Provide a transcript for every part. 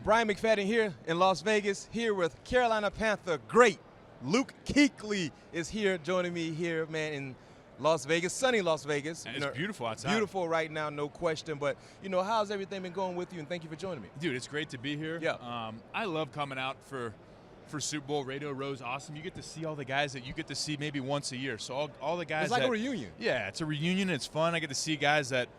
Bryant McFadden here in Las Vegas, here with Carolina Panther great Luke Kuechly is here joining me here, man, in Las Vegas, sunny Las Vegas. And it's beautiful outside. Beautiful right now, no question. But, how's everything been going with you? And thank you for joining me. Dude, it's great to be here. Yeah. I love coming out for Super Bowl. Radio Row's awesome. You get to see all the guys that you get to see maybe once a year. So all the guys. It's like a reunion. Yeah, it's a reunion. It's fun. I get to see guys that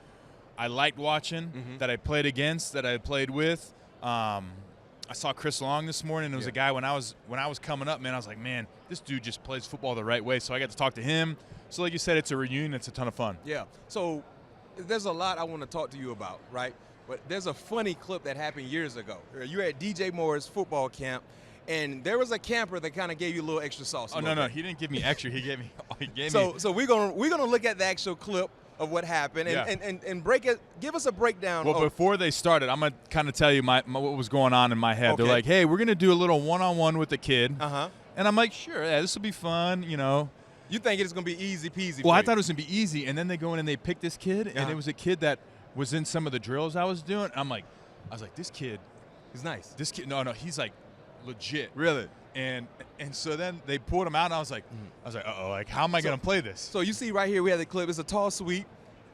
I liked watching, that I played against, that I played with. I saw Chris Long this morning. It was a guy when I was coming up, man. I was like, man, this dude just plays football the right way. So I got to talk to him. So like you said, it's a reunion. It's a ton of fun. Yeah. So there's a lot I want to talk to you about, right? But there's a funny clip that happened years ago. You were at DJ Moore's football camp, and there was a camper that kind of gave you a little extra sauce. Oh no, he didn't give me extra. He gave me. So we're gonna look at the actual clip of what happened and break it. Give us a breakdown. Well, before they started, I'm gonna kind of tell you what was going on in my head. Okay. They're like, "Hey, we're gonna do a little one-on-one with the kid," and I'm like, "Sure, yeah, this will be fun," You think it's gonna be easy peasy? Well, I thought it was gonna be easy, and then they go in and they pick this kid, and it was a kid that was in some of the drills I was doing. I was like, this kid, he's nice. This kid, no, he's like legit, really. And so then they pulled him out, and I was like, uh-oh, like how am I gonna play this? So you see right here, we have the clip. It's a tall sweep,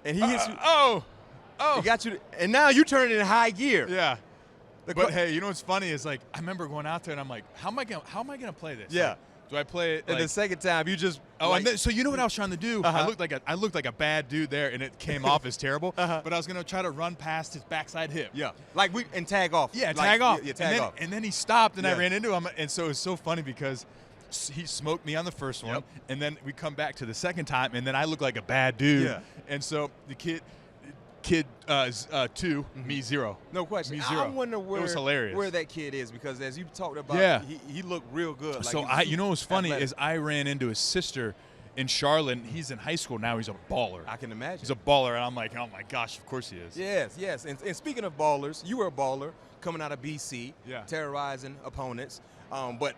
and he hits you. Oh, he got you, and now you turn it in high gear. Yeah. But hey, you know what's funny is like I remember going out there and I'm like, how am I gonna play this? Yeah. Like, do I play it? And the second time, you just and then, so you know what I was trying to do? I looked like a bad dude there, and it came off as terrible. But I was gonna try to run past his backside hip. Yeah, and tag off. Yeah, tag off. Yeah, tag off. And then he stopped, and I ran into him, and so it was so funny because he smoked me on the first one, and then we come back to the second time, and then I look like a bad dude. Yeah. And so the kid 2, me 0. No question. Me 0. I wonder it was hilarious. where that kid is, because as you talked about, he looked real good. So you know what's funny is I ran into his sister in Charlotte. He's in high school now. He's a baller. I can imagine. He's a baller, and I'm like, oh my gosh, of course he is. Yes. And speaking of ballers, you were a baller coming out of BC, terrorizing opponents. But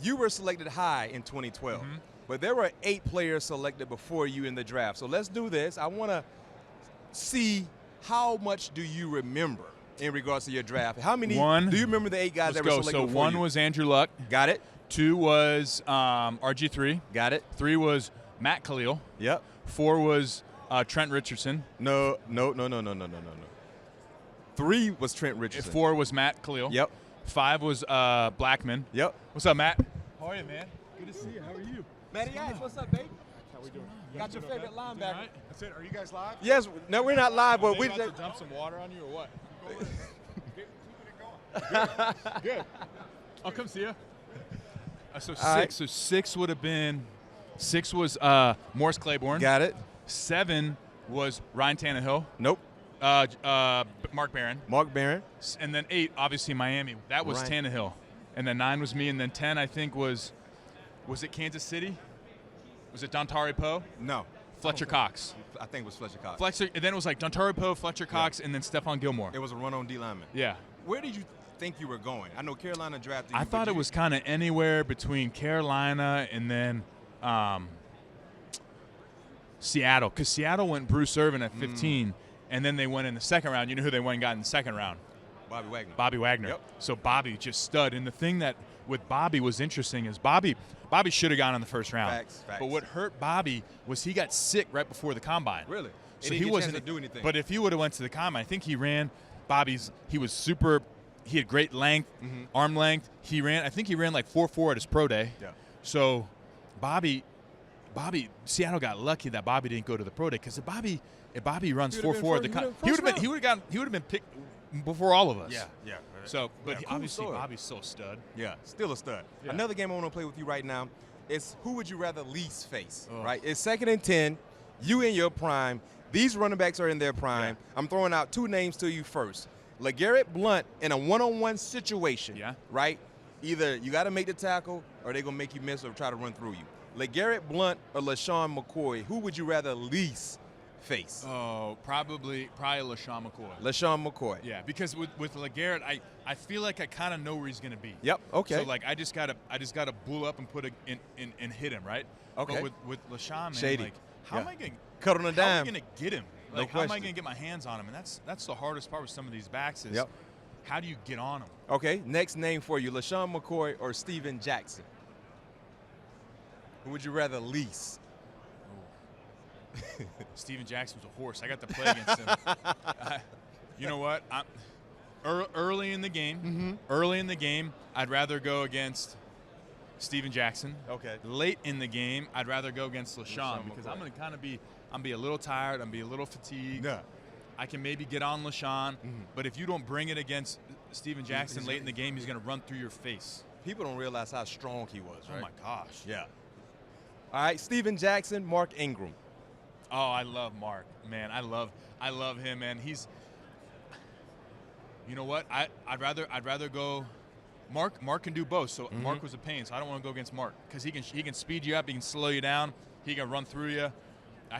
you were selected high in 2012. But there were 8 players selected before you in the draft. So let's do this. I want to see how much do you remember in regards to your draft. How many do you remember the 8 guys that were selected before you? So 1 was Andrew Luck. Got it. 2 was RG3. Got it. 3 was Matt Khalil. Yep. 4 was Trent Richardson. No. 3 was Trent Richardson. 4 was Matt Khalil. Yep. 5 was Blackman. Yep. What's up, Matt? How are you, man? Good to see you. How are you? Matty Ice, what's up, babe? How we doing? Got your favorite linebacker. Right? That's it. Are you guys live? Yes. No, we're not live, but we about to dump some water on you or what? Keeping it going. Good. I'll come see you. So 6. right. So 6 would have been. 6 was Morris Claiborne. Got it. 7 was Ryan Tannehill. Nope. Mark Barron. Mark Barron. And then 8, obviously Miami. That was Tannehill. And then 9 was me. And then 10, I think, was it Kansas City? Was it Dontari Poe? No. Fletcher Cox. I think it was Fletcher Cox. And then it was like Dontari Poe, Fletcher Cox, and then Stephon Gilmore. It was a run-on D lineman. Yeah. Where did you think you were going? I know Carolina drafted you. I thought it was kind of anywhere between Carolina and then Seattle, because Seattle went Bruce Irvin at 15, and then they went in the second round. You know who they went and got in the second round? Bobby Wagner. Yep. So Bobby just stud. And the thing that with Bobby was interesting is Bobby should have gone in the first round. Facts. But what hurt Bobby was he got sick right before the combine. Really? So he wasn't to do anything. But if he would have went to the combine, I think he ran. He was super. He had great length, arm length. I think he ran like 4.4 at his pro day. Yeah. So Bobby, Seattle got lucky that Bobby didn't go to the pro day, because if Bobby runs 4.4 at the combine, he would have been picked before all of us. Yeah. So, but cool obviously story. Bobby's still a stud. Yeah, still a stud. Yeah. Another game I want to play with you right now is who would you rather least face, right? It's 2nd and 10, you in your prime. These running backs are in their prime. Yeah. I'm throwing out 2 names to you first. LeGarrette Blount in a one-on-one situation, right? Either you got to make the tackle or they're going to make you miss or try to run through you. LeGarrette Blount or LaShawn McCoy, who would you rather least face? Oh, probably LaShawn McCoy. LaShawn McCoy. Yeah, because with LeGarrette, I feel like I kind of know where he's going to be. Yep. Okay. So like I just gotta bull up and put and hit him, right? Okay. But with LaShawn, man, Shady. like how am I going? Cut on a dime. How am I going to get him? No Like how am I question. going to get my hands on him? And that's the hardest part with some of these backs is how do you get on him? Okay, next name for you, LaShawn McCoy or Steven Jackson? Who would you rather lease? Steven Jackson's a horse. I got to play against him. You know what? Early in the game, I'd rather go against Steven Jackson. Okay. Late in the game, I'd rather go against LaShawn because McCoy. I'm going to kind of be a little tired. I'm be a little fatigued. Yeah. I can maybe get on LaShawn, but if you don't bring it against Steven Jackson late in the game, he's going to run through your face. People don't realize how strong he was, right? Oh, my gosh. Yeah. All right, Steven Jackson, Mark Ingram. Oh, I love Mark, man. I love him, man. He's, you know what? I'd rather go. Mark can do both. So Mark was a pain. So I don't want to go against Mark because he can speed you up, he can slow you down, he can run through you.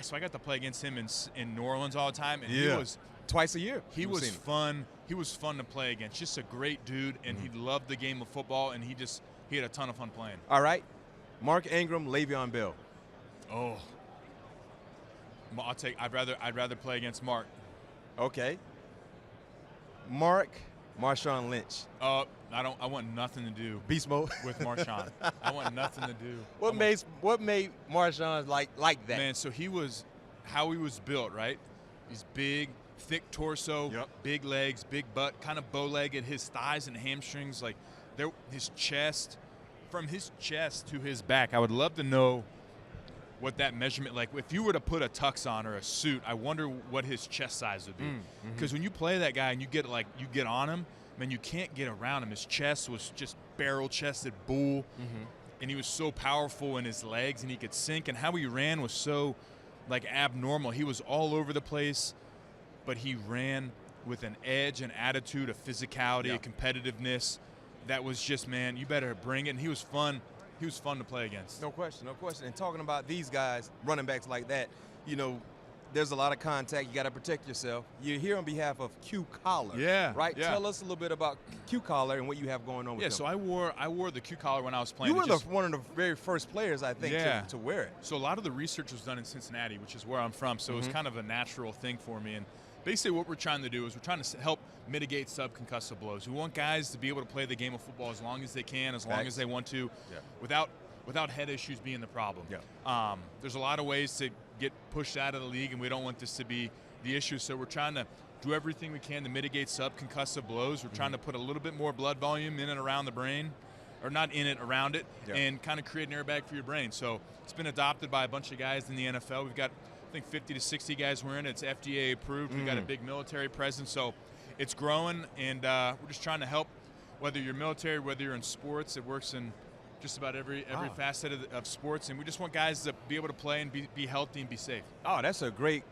So I got to play against him in New Orleans all the time, and he was twice a year. He was fun. He was fun to play against. Just a great dude, and he loved the game of football, and he had a ton of fun playing. All right, Mark Ingram, Le'Veon Bell. Oh. I'd rather play against Mark. Okay. Marshawn Lynch. I want nothing to do Beast mode with Marshawn. I want nothing to do. What made Marshawn like that? Man, so how he was built, right? He's big, thick torso, big legs, big butt, kind of bow-legged. His thighs and hamstrings, like his chest, from his chest to his back. I would love to know what that measurement, like if you were to put a tux on or a suit, I wonder what his chest size would be. Because when you play that guy and you get on him, man, you can't get around him. His chest was just barrel-chested bull, and he was so powerful in his legs, and he could sink, and how he ran was so like abnormal. He was all over the place, but he ran with an edge, an attitude, a physicality, a competitiveness that was just, man, you better bring it. And he was fun. He was fun to play against. No question, no question. And talking about these guys, running backs like that, you know, there's a lot of contact. You got to protect yourself. You're here on behalf of Q Collar. Yeah. Right? Yeah. Tell us a little bit about Q Collar and what you have going on with them. Yeah, so I wore the Q collar when I was playing. You were one of the very first players, I think, to wear it. So a lot of the research was done in Cincinnati, which is where I'm from. So it was kind of a natural thing for me. And basically what we're trying to do is we're trying to help mitigate subconcussive blows. We want guys to be able to play the game of football as long as they can, as long as they want to, without head issues being the problem. Yeah. There's a lot of ways to get pushed out of the league, and we don't want this to be the issue. So we're trying to do everything we can to mitigate subconcussive blows. We're trying to put a little bit more blood volume in and around the brain, or not in it, around it, and kind of create an airbag for your brain. So it's been adopted by a bunch of guys in the NFL. We've got, I think, 50 to 60 guys wearing it. It's FDA approved. We've got a big military presence. So it's growing, and we're just trying to help, whether you're military, whether you're in sports. It works in just about every facet of sports, and we just want guys to be able to play and be healthy and be safe. Oh, that's a great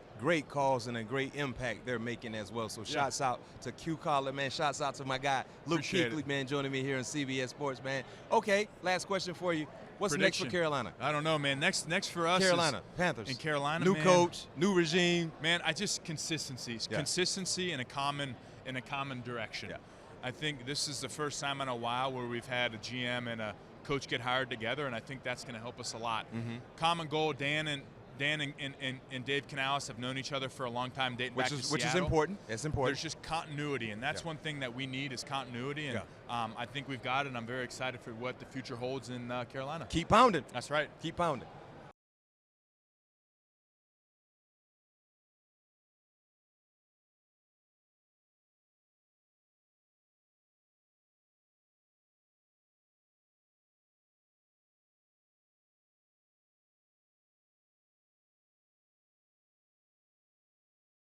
cause and a great impact they're making as well. So shouts out to Q Collar, man. Shouts out to my guy, Luke Kuechly, man, joining me here on CBS Sports, man. Okay, last question for you. What's next for Carolina? I don't know, man. Next for us Carolina, Panthers. In Carolina, new coach, new regime. Man, consistency. Consistency in a common direction. Yeah. I think this is the first time in a while where we've had a GM and a coach get hired together, and I think that's going to help us a lot. Common goal. Dan and Dave Canales have known each other for a long time, dating back to Seattle. Which is important. It's important. There's just continuity, and that's one thing that we need is continuity, and I think we've got it, and I'm very excited for what the future holds in Carolina. Keep pounding. That's right. Keep pounding.